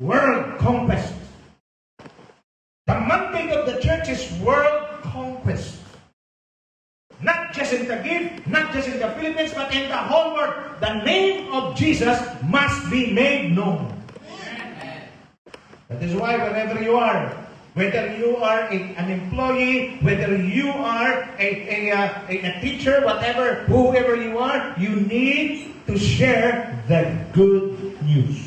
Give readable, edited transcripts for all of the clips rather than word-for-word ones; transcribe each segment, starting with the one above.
world conquest. The mandate of the church is world conquest. Not just in Taguig, not just in the Philippines, but in the whole world. The name of Jesus must be made known. That is why wherever you are, whether you are an employee, whether you are a teacher, whoever you are, you need to share the good news.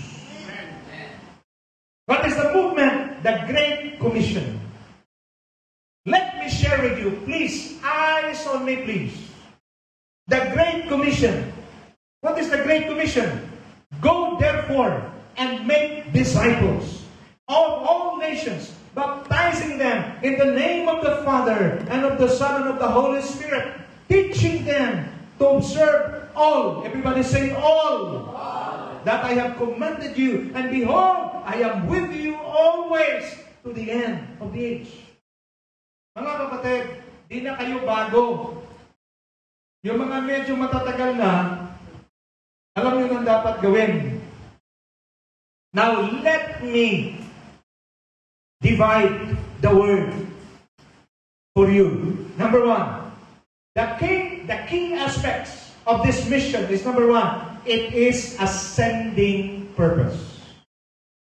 What is the movement? The Great Commission. Let me share with you, please, eyes on me, please. The Great Commission. What is the Great Commission? Go therefore and make disciples of all nations, baptizing them in the name of the Father and of the Son and of the Holy Spirit, teaching them to observe all. Everybody say all. That I have commanded you, and behold, I am with you always to the end of the age. Mga kapatid, di na kayo bago. Yung mga medyo matatagal na, alam niyo nang dapat gawin. Now, let me divide the word for you. Number one, the key aspects of this mission is number one, it is a sending purpose.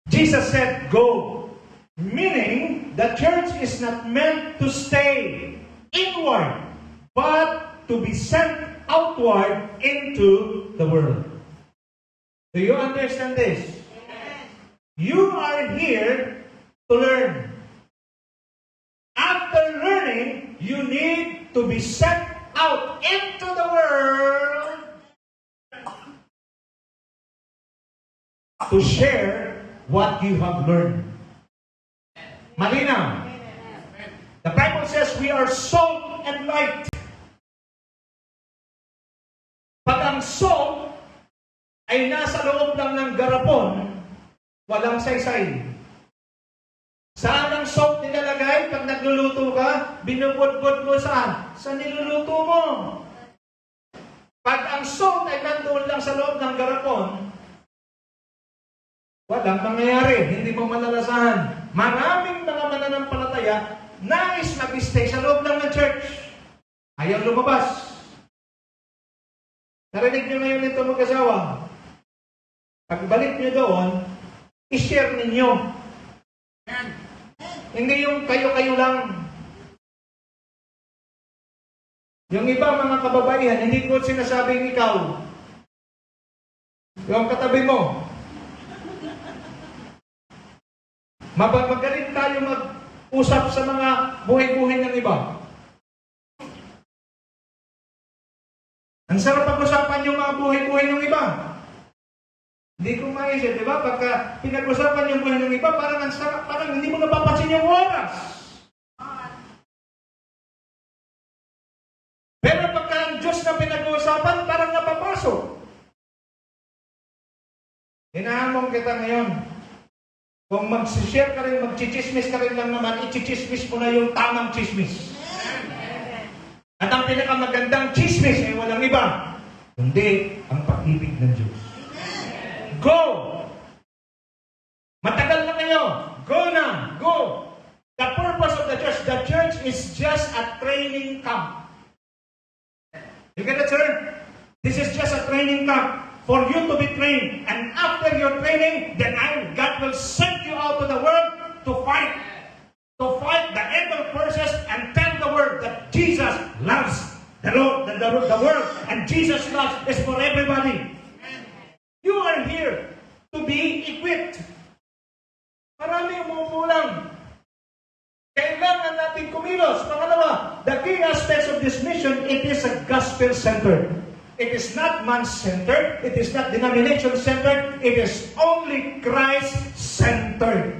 Jesus said, go. Meaning, the church is not meant to stay inward, but to be sent outward into the world. Do you understand this? You are here to learn. After learning, you need to be sent out into the world to share what you have learned. Malinaw. The Bible says we are salt and light. Pag ang salt ay nasa loob lang ng garapon, walang saysay. Saan ang salt nilalagay? Pag nagluluto ka, binubudbud mo saan? Sa niluluto mo. Pag ang salt ay nandoon lang sa loob ng garapon, walang mangyayari, hindi mo malalasahan. Maraming mga mananampalataya nais mag-stay sa loob lang ng church. Ayaw lumabas. Narinig niyo ngayon ito mag-asawa. Pagbalik niyo doon, i-share ninyo. Hindi yung kayo-kayo lang. Yung iba mga kababaihan, hindi ko sinasabing ikaw. Yung katabi mo. Magaling tayo mag-usap sa mga buhay-buhay ng iba. Ang sarap pag-usapan yung mga buhay-buhay ng iba. Hindi ko maisip, di ba? Pagka pinag-usapan yung buhay ng iba, parang ang sarap, parang hindi mo napapansin yung oras. Pero pagka ang Diyos na pinag-uusapan, parang napapasok. Hinahamon kita ngayon. Kung mag-share ka rin, mag-chichismis ka rin lang naman, i-chichismis mo na yung tamang chismis. At ang pinakamagandang chismis ay walang iba, kundi ang pag-ibig ng Diyos. Go! Matagal na kayo. Go na. Go! The purpose of the church is just a training camp. You get it, sir? This is just a training camp for you to be trained. And after your training, then God will send you out to the world to fight. To fight the evil forces and tell the world that Jesus loves the world. And Jesus loves is for everybody. You are here to be equipped. Marami umuupo lang. Kailangan natin kumilos. Pangalawa, the key aspects of this mission, it is a gospel-centered. It is not man-centered. It is not denomination-centered. It is only Christ-centered.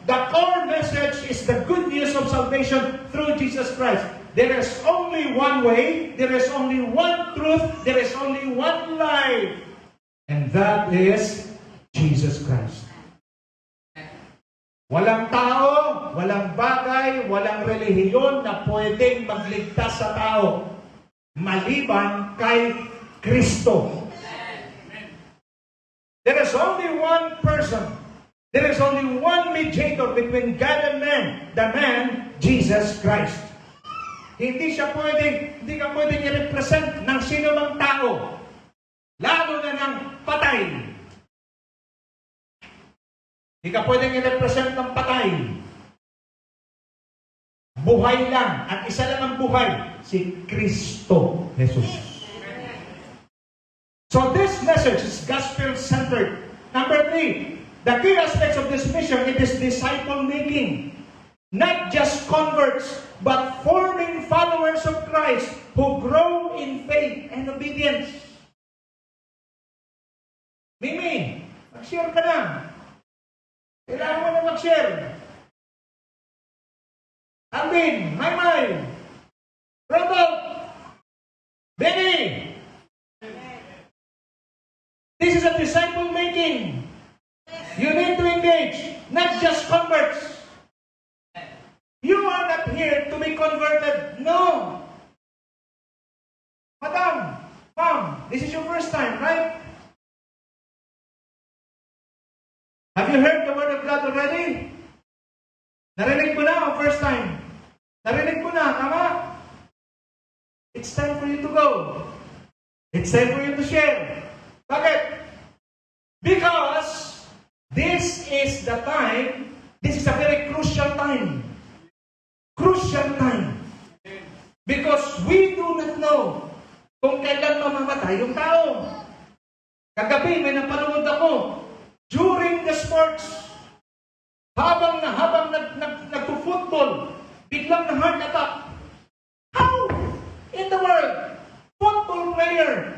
The core message is the good news of salvation through Jesus Christ. There is only one way. There is only one truth. There is only one life. And that is Jesus Christ. Walang tao, walang bagay, walang relihiyon na pwedeng magligtas sa tao maliban kay Kristo. There is only one person There is only one mediator between God and man, the man, Jesus Christ. Hindi ka pwedeng i-represent ng sino mang tao, lalo na ng patay. Hindi ka pwedeng i-represent ng patay. Buhay lang, at isa lang ang buhay, si Kristo Jesus. So this message is gospel-centered. Number 3, the key aspects of this mission, it is disciple-making. Not just converts, but forming followers of Christ who grow in faith and obedience. Mimi, mag-share ka na. Kailangan mo na mag-share. Alvin, Maymay, Robert, Benny. This is a disciple making. You need to engage, not just converts. You are not here to be converted. No. Madam, ma'am, this is your first time, right? Have you heard the word of God already? Narinig mo na ang first time. Narinig mo na, tama? It's time for you to go. It's time for you to share. Bakit? Because this is the time, this is a very crucial time. Crucial time. Because we do not know kung kailan mamamatay yung tao. Kagabi, may napanood ako during the sports. Habang nagpo-football, biglang na heart attack. How in the world, football player,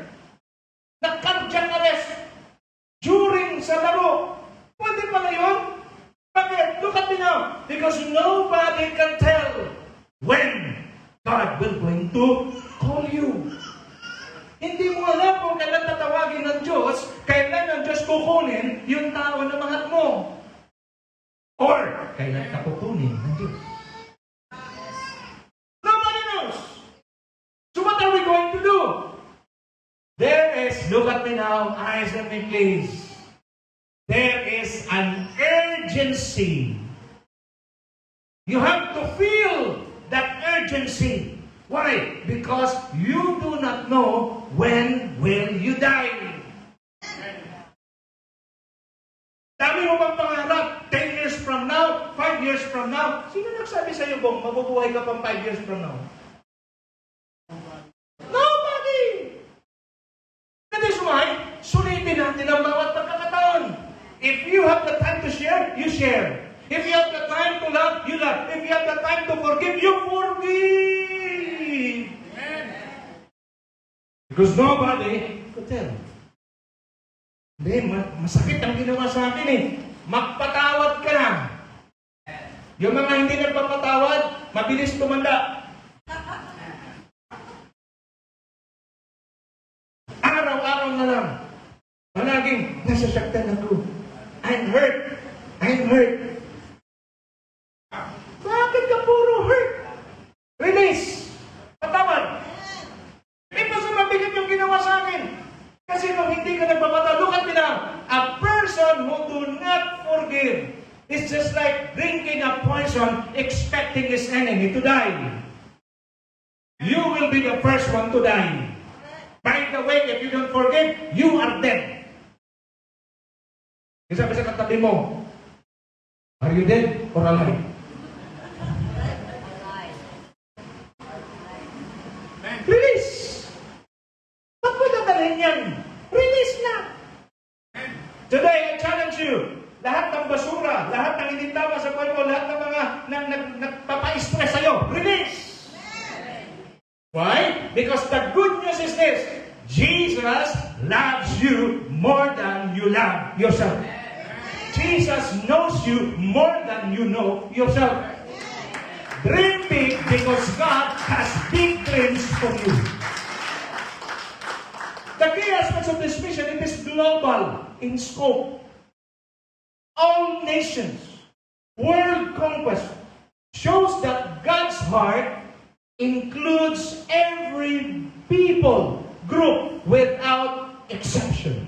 nag-cardiac arrest during sa laro? Pwede pala yun? Bakit? Look at me now. Because nobody can tell when God will going to call you. Hindi mo alam kung kailan tatawagin ng Diyos, kailan ang Diyos kukunin yung tao na mahal mo. Or, kailan ka kukunin ng Diyos? Nobody knows. So what are we going to do? There is, look at me now, eyes on me please. There is an urgency. You have to feel that urgency. Why? Because you do not know when will you die. Dami mo bang pangarap? 10 years from now? 5 years from now? Sino nagsabi sa'yo, Bong, mabubuhay ka pang 5 years from now? Nobody! That is why, sulitin natin ang bawat pagkakataon. If you have the time to share, you share. If you have the time to love, you love. If you have the time to forgive, you forgive. Because nobody could tell. Hindi, masakit ang ginawa sa akin eh. Magpatawad ka na. Yung mga hindi nagpapatawad, mabilis tumanda. Araw-araw na lang. Palaging, nasasaktan ako. I'm hurt. I'm hurt. Bakit ka puro hurt? Release. Patawad. Hindi pa sa mabigat yung ginawa sa akin. Kasi kung hindi ka nagpapatawad, look at me now. A person who do not forgive is just like drinking a poison, expecting his enemy to die. You will be the first one to die. By the way, if you don't forgive, you are dead. Sabi sa katabi mo, are you dead or alive? Release! Ba't mo dadalhin yan? Release na! Today, I challenge you, lahat ng basura, lahat ng hindi tama sa buhay mo, lahat ng mga nagpapa-stress sa'yo, release! Why? Because the good news is this, Jesus loves you more than you love yourself. Jesus knows you more than you know yourself. Dream big because God has big dreams for you. The key aspects of this mission, it is global in scope. All nations, world conquest, shows that God's heart includes every people, group, without exception.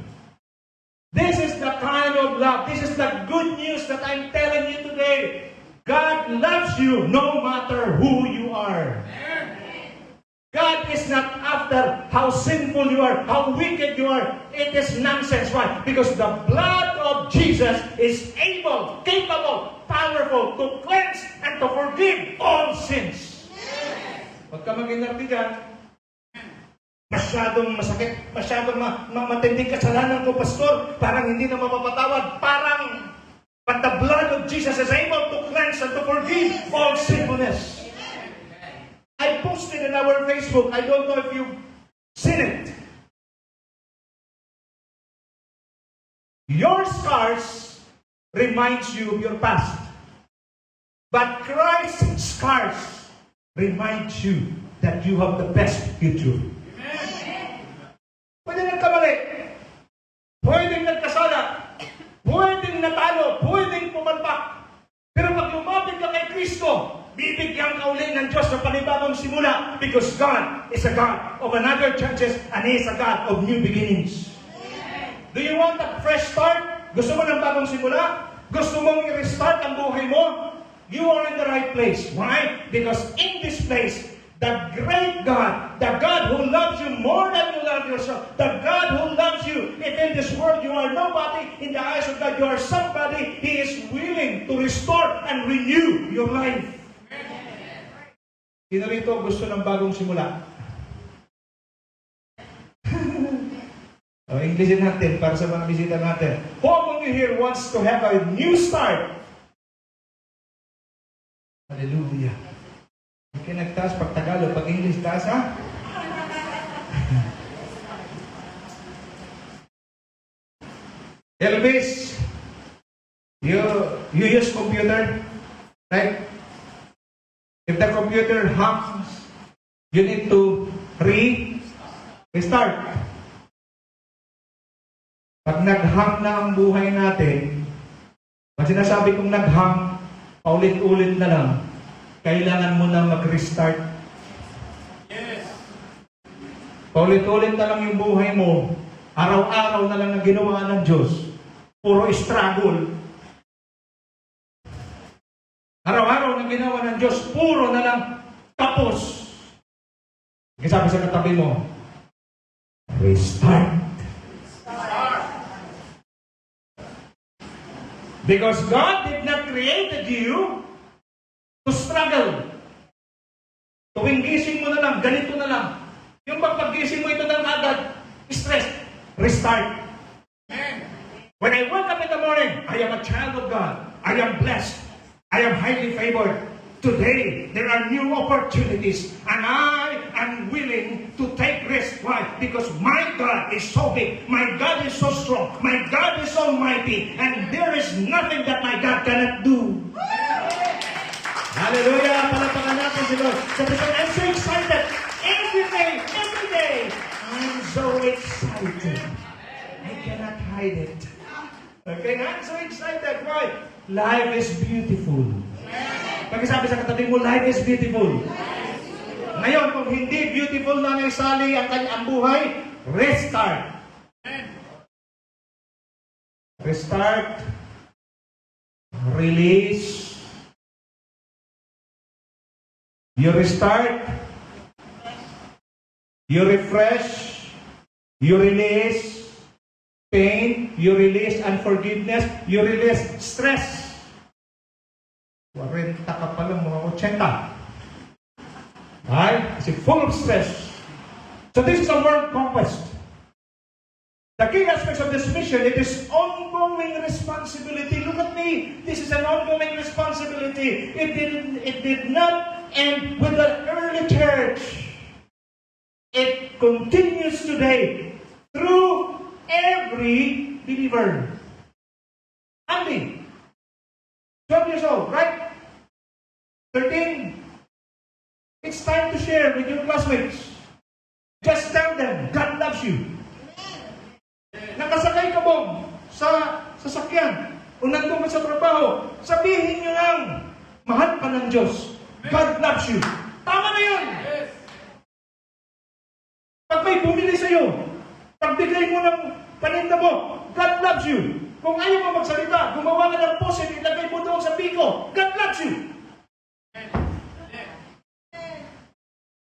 This is the kind of love, this is the good good news that I'm telling you today. God loves you no matter who you are. God is not after how sinful you are, how wicked you are. It is nonsense. Why? Because the blood of Jesus is able, capable, powerful to cleanse and to forgive all sins. Huwag ka mag-inarti dyan. Masyadong masakit, masyadong matinding kasalanan ko, Pastor. Parang hindi na mapapatawad. Parang, but the blood of Jesus is able to cleanse and to forgive all sinfulness. I posted in our Facebook, I don't know if you've seen it. Your scars reminds you of your past. But Christ's scars reminds you that you have the best future. Pwede nagkamali. Pwedeng nagkasala. Pwedeng natalo. Pwedeng pumalpak. Pero pag lumapit ka kay Kristo, bibigyan ka uli ng Diyos ng panibagong simula because God is a God of another chances and He is a God of new beginnings. Do you want a fresh start? Gusto mo ng bagong simula? Gusto mong i-restart ang buhay mo? You are in the right place. Why? Because in this place, the great God, the God who loves you more than you love yourself, the God who loves you, if in this world you are nobody, in the eyes of God you are somebody, He is willing to restore and renew your life. Sino rito gusto ng bagong simula? Englishin natin para sa mga bisita natin. Who among you here wants to have a new start? Hallelujah. Okay, nagtaas pag Tagalog, pag English taas, ha? Elvis, you use computer, right? If the computer hangs, you need to restart. Pag nag-hang na ang buhay natin, pag sinasabi kong nag-hang, paulit-ulit na lang, kailangan mo na mag-restart. Yes. Paulit-ulit na lang yung buhay mo, araw-araw na lang ang ginawa ng Diyos, puro struggle. Araw-araw na ginawa ng Diyos, puro na lang tapos. Kasi sabi sa katabi mo, restart. Because God did not create you to struggle. Tuwing gising mo na lang, ganito na lang. Yung pagpagising mo ito na agad, stress, restart. When I wake up in the morning, I am a child of God. I am blessed. I am highly favored. Today, there are new opportunities and I am willing to take risks. Why? Because my God is so big. My God is so strong. My God is almighty. And there is nothing that my God cannot do. Hallelujah! Palapakan natin si Lord. Sabi ko, I'm so excited. Every day, I'm so excited. I cannot hide it. Okay, I'm so excited. Why? Life is beautiful. Pagkasabi sa katabi mo, life is beautiful. Ngayon, kung hindi beautiful na naisali ang kanyang buhay, restart. Restart. Release. You restart. You refresh. You release pain. You release unforgiveness. You release stress. 40 ka pa lang, mga 80. Right? Kasi full of stress. So this is a world conquest. The key aspects of this mission, it is ongoing responsibility. Look at me. This is an ongoing responsibility. It did not end with the early church. It continues today through every believer. Andy, 12 years old, right? 13. It's time to share with your classmates. Just tell them, God loves you. Nakasakay ka bong sa sasakyan o nandun ka sa trabaho, sabihin nyo lang, mahal ka ng Diyos. God loves you. Tama na yun. Pag may bumili sa'yo, pagbigay mo ng paninda mo, God loves you. Kung ayaw mo magsalita, gumawa ka ng post, ilagay mo doon sa biko, God loves you.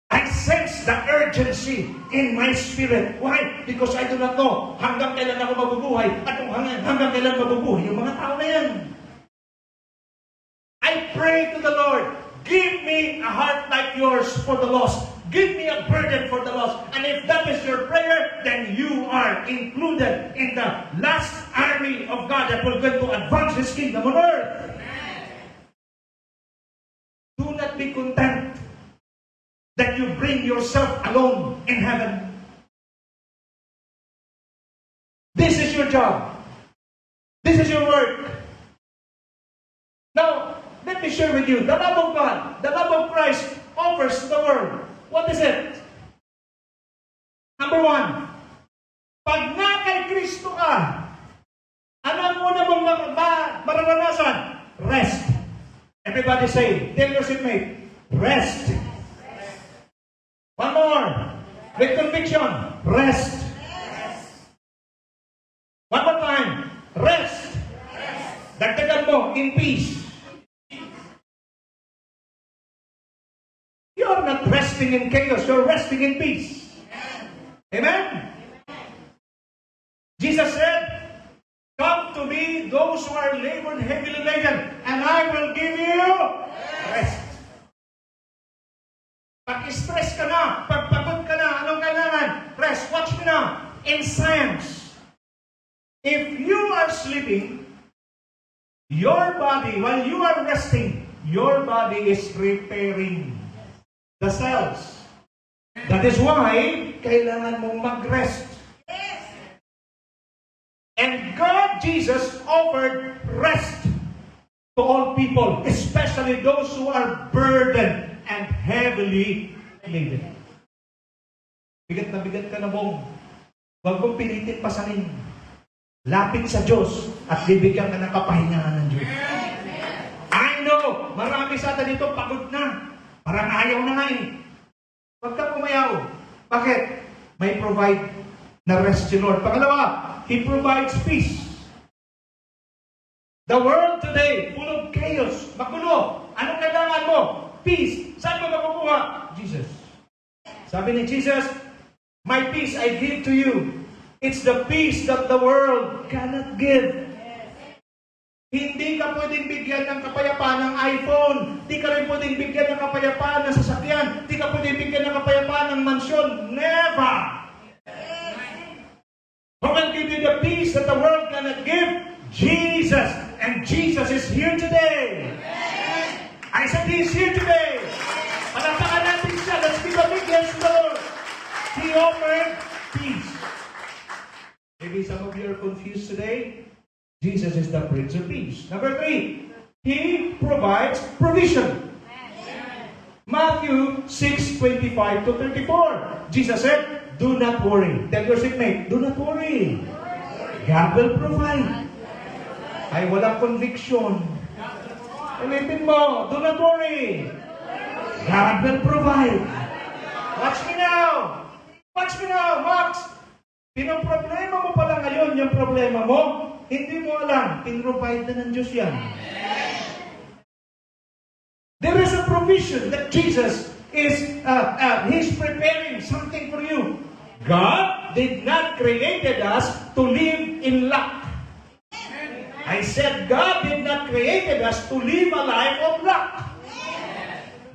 I sense the urgency in my spirit. Why? Because I do not know hanggang kailan ako mabubuhay at kung hanggang kailan mabubuhay yung mga tao na yan. I pray to the Lord, give me a heart like yours for the lost. Give me a burden for the lost. And if that is your prayer, then you are included in the last army of God that will go to advance His kingdom on earth. Do not be content that you bring yourself alone in heaven. This is your job. This is your work. Now, let me share with you, the love of God, the love of Christ offers to the world. What is it? Number one, pag na kay Kristo ka, ano ang una mong mararanasan? Rest. Everybody say, tell your seatmate, rest. One more. With conviction. Rest. One more time. Rest. Dagdagan mo, in peace. You're not resting in chaos. You're resting in peace. Amen? Jesus said, come to me, those who are labored, heavily laden, and I will give you rest. Pag-stress ka na, pagpagod ka na, anong kailangan? Rest. Watch me now. In science, if you are sleeping, your body, while you are resting, your body is repairing the cells. That is why, kailangan mong mag-rest. And God, Jesus, offered rest to all people, especially those who are burdened and heavily laden. Bigat ka na bong. Huwag mong pilitin pasanin. Lapit sa Diyos at bibigyan ka ng kapahingahan ng Diyos. I know, marami sa atin dito pagod na. Parang ayaw na nga eh. Huwag kang umayaw. Bakit? May provide na rest si Lord. Pangalawa, He provides peace. The world today, full of chaos, magulo. Anong kailangan mo? Peace. Saan mo makukuha? Jesus. Sabi ni Jesus, my peace I give to you. It's the peace that the world cannot give. Hindi ka pwedeng bigyan ng kapayapaan ng iPhone. Hindi ka rin pwedeng bigyan ng kapayapaan ng sasakyan. Hindi ka pwedeng bigyan ng kapayapaan ng mansyon. Never! Who can give you the peace that the world cannot give? Jesus. And Jesus is here today. I said He is here today. Palakpakan natin siya. Let's give a big yes to the Lord. He offered peace. Maybe some of you are confused today. Jesus is the Prince of Peace. Number 3, He provides provision. Matthew 6:25 to 34. Jesus said, do not worry. Tell your seatmate, do not worry. God will provide. Ay, walang conviction. Ulitin mo, do not worry. God will provide. Watch me now. Watch me now, Max. Pinoproblema mo pala ngayon yung problema mo, hindi mo alam, pinrovide na ng Diyos yan. There is a provision that Jesus is He's preparing something for you. God did not created us to live in lack. I said God did not created us to live a life of lack.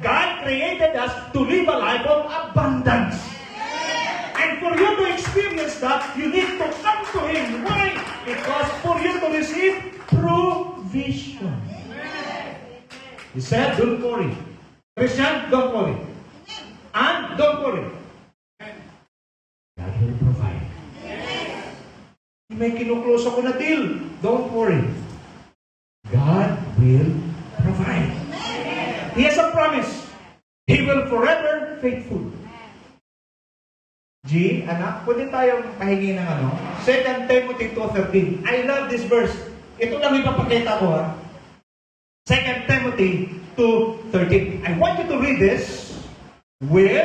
God created us to live a life of abundance. And for you to experience that, you need to come to Him. Why? Because for you to receive provision. He said, don't worry. Christian, don't worry. And don't worry. God will provide. May kinuklose ako na deal. Don't worry. God will provide. He has a promise. He will forever faithful. G, anak, pwede tayong pahingi ng 2 Timothy 2:13. I love this verse. Ito lang ipapakita ko ha. 2 Timothy 2:13. I want you to read this with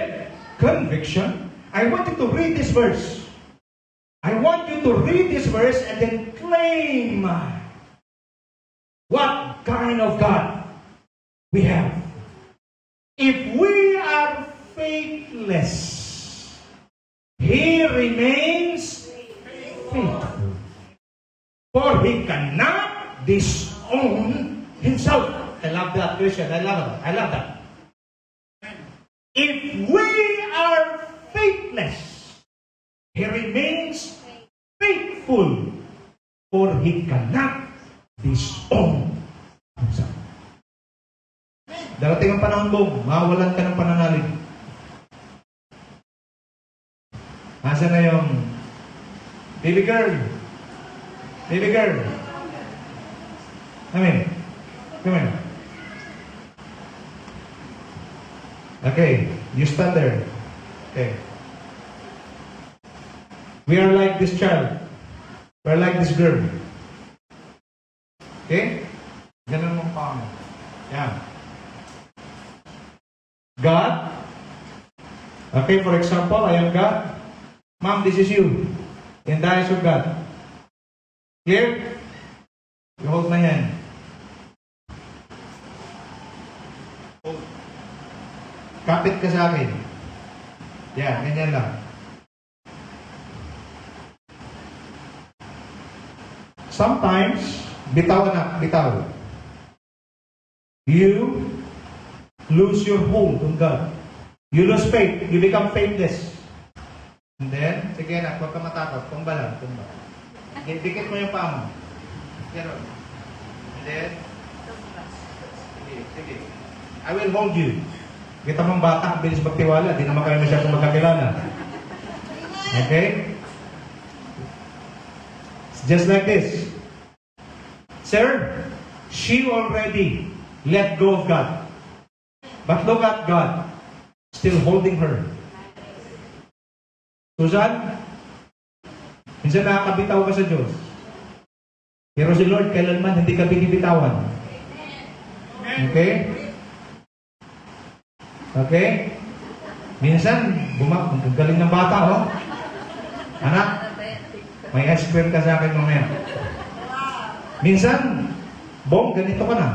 conviction. I want you to read this verse. I want you to read this verse and then claim what kind of God we have. If we are faithless, He remains faithful. For He cannot disown Himself. I love that, Christian. I love that. If we are faithless, He remains faithful, for He cannot disown Himself. Darating ang panahon mo, mawalan ka ng pananalig. Asa na yung baby girl? Baby girl. Come in. Come in. Okay, you stand there. Okay. We are like this child. We are like this girl. Okay? Ganun mong pa mo. Yan. God. Okay, for example, I am God. Mom, this is you. In the eyes of God. Clear? You hold my hand. Hold. Kapit ka sa akin. Yan, ganyan lang. Sometimes, bitaw na, bitaw. You lose your hold on God. You lose faith. You become faithless. And then, sige na, huwag ka matakot. Tumba lang, tumba. Dikit mo yung paa mo. Ganon. And then, sige. I will hold you. Kita mong bata, bilis magtiwala. Di naman kayo masyadong magkakilala. Okay? It's just like this. Sir, she already let go of God. But look at God, still holding her. Susan, minsan nakakabitaw ka sa Diyos. Pero si Lord, kailanman hindi ka binibitawan. Okay? Okay? Minsan, ang galing ng bata, oh. Anak, may ice cream ka sa akin mamaya. Minsan, Bong, ganito ka na.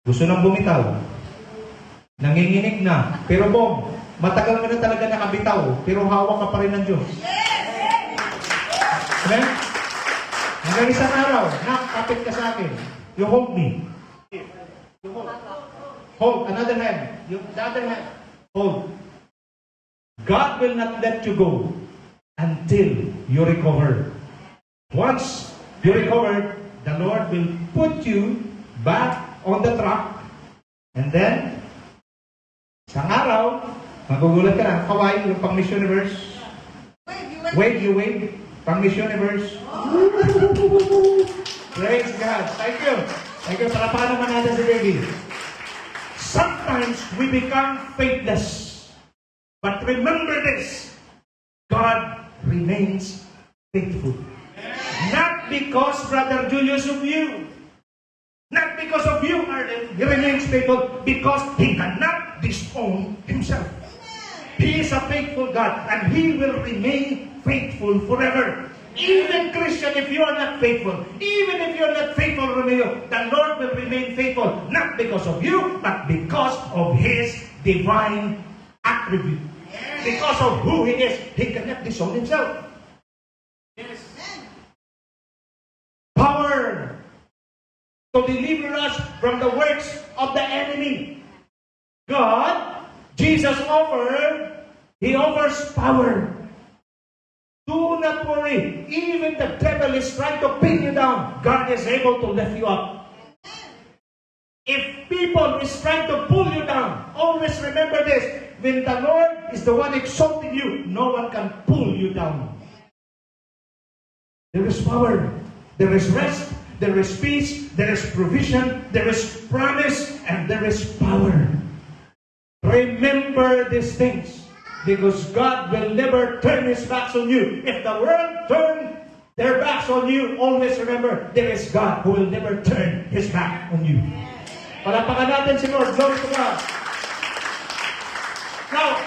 Gusto nang bumitaw. Nanginginig na. Pero Bong, matagal mo na talaga nakabitaw, pero hawak ka pa rin ng Diyos. Amen? Hanggang isang araw, kapit ka sa akin. You hold me. You hold. Hold. Another hand. The other hand. Hold. God will not let you go until you recover. Once you recover, the Lord will put you back on the track. And then, isang araw, magugulat ka na. Kawai, yung pang Miss Universe. Wave, you wave. Pang Miss Universe. Praise God. Thank you. Thank you. Palapakan naman natin si baby. Sometimes we become faithless. But remember this. God remains faithful. Not because, Brother Julius, of you. Not because of you, Arlen. He remains faithful because He cannot disown Himself. He is a faithful God and He will remain faithful forever. Even Christian, if you are not faithful, even if you are not faithful, Romeo, the Lord will remain faithful. Not because of you, but because of His divine attribute. Because of who He is, He cannot disown Himself. Yes. Power to deliver us from the works of the enemy. God, Jesus He offers power. Do not worry. Even the devil is trying to pin you down. God is able to lift you up. If people is trying to pull you down, always remember this. When the Lord is the one exalting you, no one can pull you down. There is power. There is rest. There is peace. There is provision. There is promise. And there is power. Remember these things. Because God will never turn His backs on you. If the world turn their backs on you, always remember, there is God who will never turn His back on you. Palapakan natin si Lord. Glory to God. Now,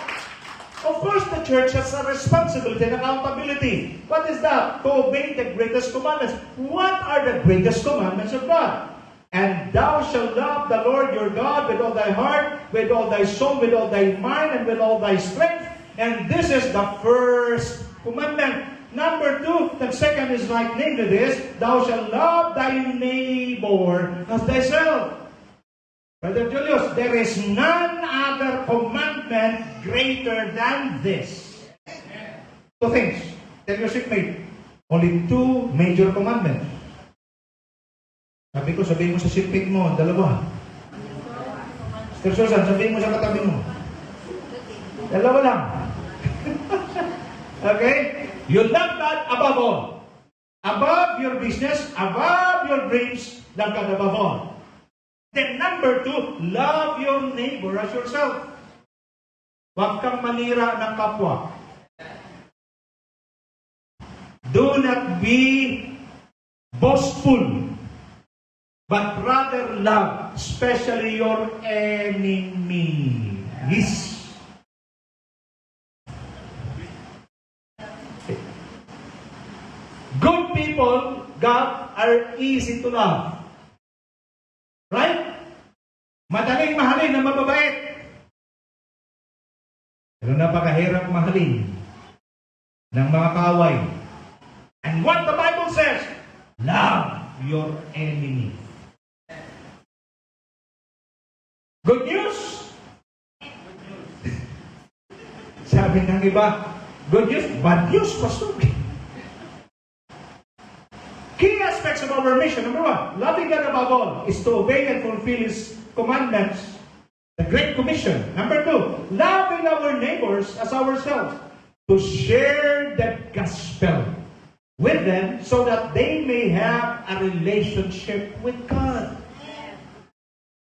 Of course, the church has a responsibility and accountability. What is that? To obey the greatest commandments. What are the greatest commandments of God? And thou shalt love the Lord your God with all thy heart, with all thy soul, with all thy mind, and with all thy strength. And this is the first commandment. Number 2, the second is like named to this, thou shalt love thy neighbor as thyself. Brother Julius, there is none other commandment greater than this. 2 things. Tell your seatmate, only 2 major commandments. Sabihin mo sa seatmate mo, dalawa. Sister Susan, sabihin mo sa katabi mo. Dalawa lang. Okay? You love God above all. Above your business, above your dreams, love God above all. Then number 2, love your neighbor as yourself. Huwag kang manira ng kapwa. Do not be boastful, but rather love, especially your enemies. Good people, God, are easy to love. Right? Madaling mahalin na mababait. Pero napakahirap mahalin ng mga kaaway. And what the Bible says, love your enemy. Good news? Sabi ng iba, good news, bad news, Pastor. Key aspects of our mission, number 1, loving God above all is to obey and fulfill His commandments, the Great Commission. Number 2, loving our neighbors as ourselves, to share the gospel with them so that they may have a relationship with God.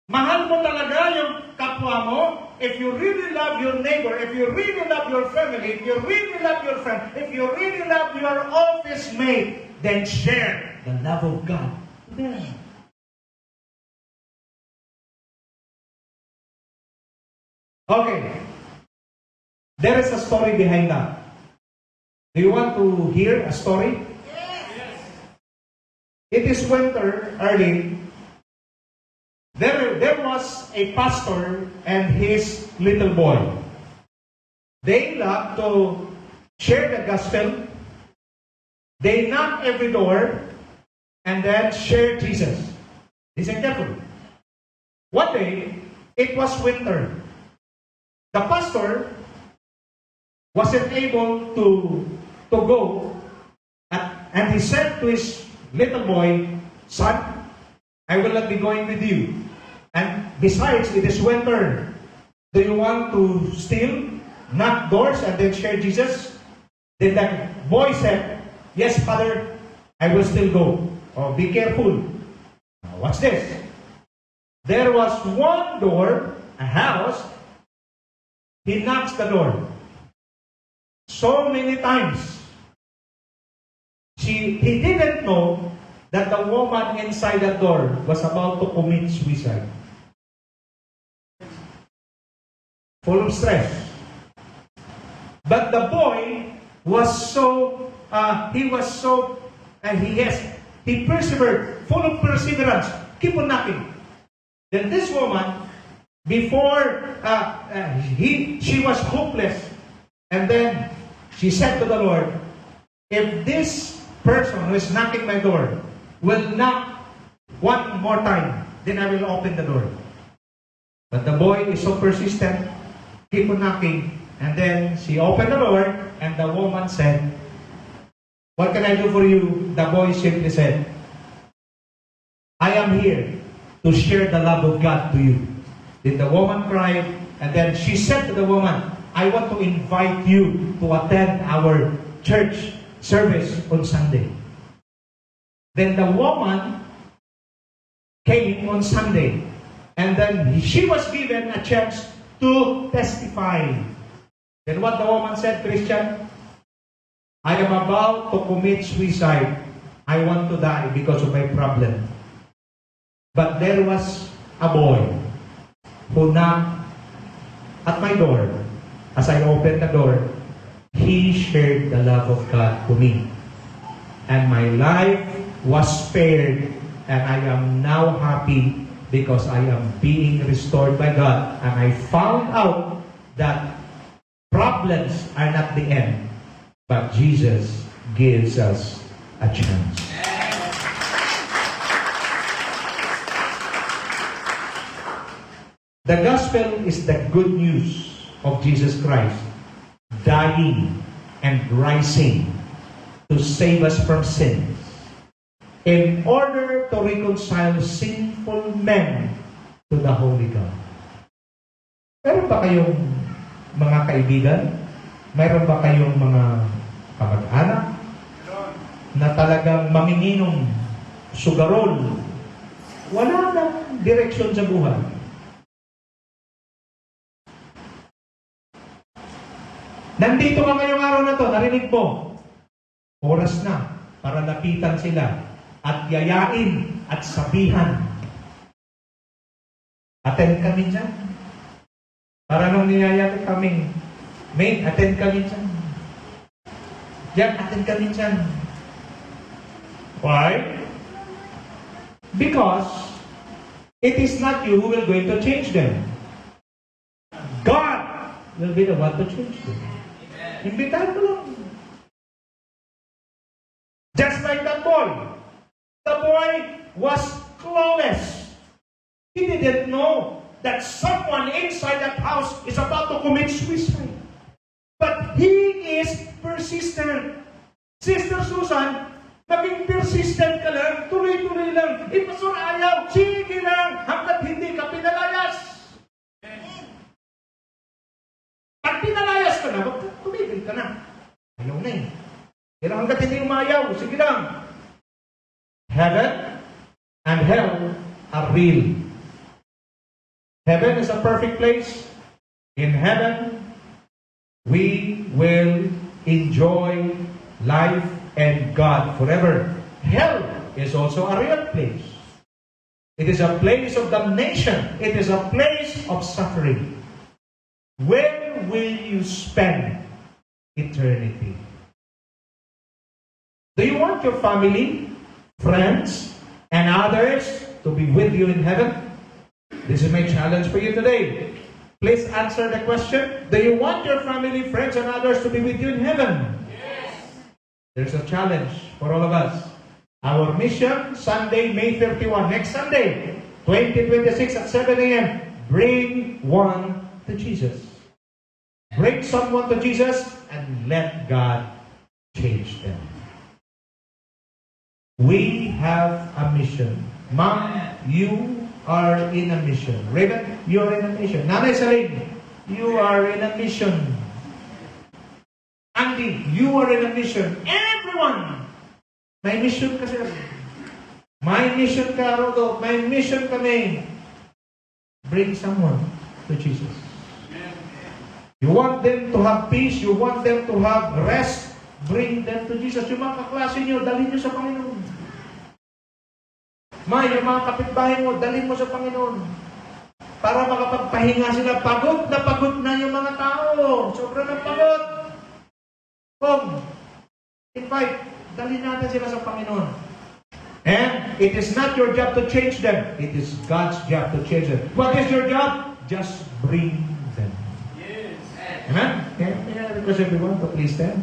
Mahal mo talaga yung kapwa mo. If you really love your neighbor, if you really love your family, if you really love your friend, if you really love your office mate, then share the love of God to them. Okay. There is a story behind that. Do you want to hear a story? Yes. It is winter early. There was a pastor and his little boy. They love to share the gospel. They knock every door and then share Jesus. Listen carefully. One day, it was winter. The pastor wasn't able to go, and he said to his little boy, "Son, I will not be going with you. And besides, it is winter. Do you want to still knock doors and then share Jesus?" Then the boy said, "Yes, Father, I will still go." Oh, be careful. Now, watch this. There was one door, a house. He knocks the door so many times. He didn't know that the woman inside the door was about to commit suicide. Full of stress. But the boy was he persevered, full of perseverance, keep on knocking. Then this woman, before she was hopeless, and then she said to the Lord, "If this person who is knocking my door will knock one more time, then I will open the door." But the boy is so persistent, keep on knocking, and then she opened the door, and the woman said, "What can I do for you?" The boy simply said, "I am here to share the love of God to you." Then the woman cried, and then she said to the woman, "I want to invite you to attend our church service on Sunday." Then the woman came on Sunday, and then she was given a chance to testify. Then what the woman said, "Christian, I am about to commit suicide. I want to die because of my problem. But there was a boy who knocked at my door, as I opened the door, He shared the love of God to me. And my life was spared, and I am now happy because I am being restored by God. And I found out that problems are not the end, but Jesus gives us a chance. The gospel is the good news of Jesus Christ, dying and rising to save us from sins, in order to reconcile sinful men to the Holy God. Meron ba kayong mga kaibigan? Meron ba kayong mga kamag-anak na talagang manginginong sugarol? Wala nang direksyon sa buhay. Nandito ka ngayong araw na to, narinig mo, oras na para lapitan sila at yayain at sabihan. Attend kami dyan. Para nung niyaya kami, mate, attend kami dyan. Yan, attend kami dyan. Why? Because it is not you who will going to change them. God will be the one to change them. Imbitahan mo lang. Just like that boy. The boy was clueless. He didn't know that someone inside that house is about to commit suicide. But he is persistent. Sister Susan, maging persistent ka lang, tuloy-tuloy lang. Pastor, ayaw, sige lang, hanggat hindi ka pinalayas. Pag pinalayas ka na, tumigil ka na. Ayaw na eh. Pero hanggat hindi umayaw, sige lang. Heaven and hell are real. Heaven is a perfect place. In heaven, we will enjoy life and God forever. Hell is also a real place. It is a place of damnation. It is a place of suffering. Where will you spend eternity? Do you want your family, friends, and others to be with you in heaven? This is my challenge for you today. Please answer the question. Do you want your family, friends, and others to be with you in heaven? Yes. There's a challenge for all of us. Our mission, Sunday, May 31, next Sunday, 2026 at 7 a.m. Bring one to Jesus. Bring someone to Jesus and let God change them. We have a mission. Mom, you are in a mission. Raven, you are in a mission. Nanay Saling, you are in a mission. Andy, you are in a mission. Everyone, may mission ka sir. May mission ka, Rodo. May mission kami. Bring someone to Jesus. You want them to have peace. You want them to have rest. Bring them to Jesus. Yung mga kaklase nyo, dalhin nyo sa Panginoon. Yung mga kapitbahay mo, dalhin mo sa Panginoon. Para makapagpahinga sila. Pagod na yung mga tao. Sobrang ng pagod. Come, invite, dalhin natin sila sa Panginoon. And it is not your job to change them. It is God's job to change them. What is your job? Just bring them. Yes. Amen? Can I request everyone to please stand?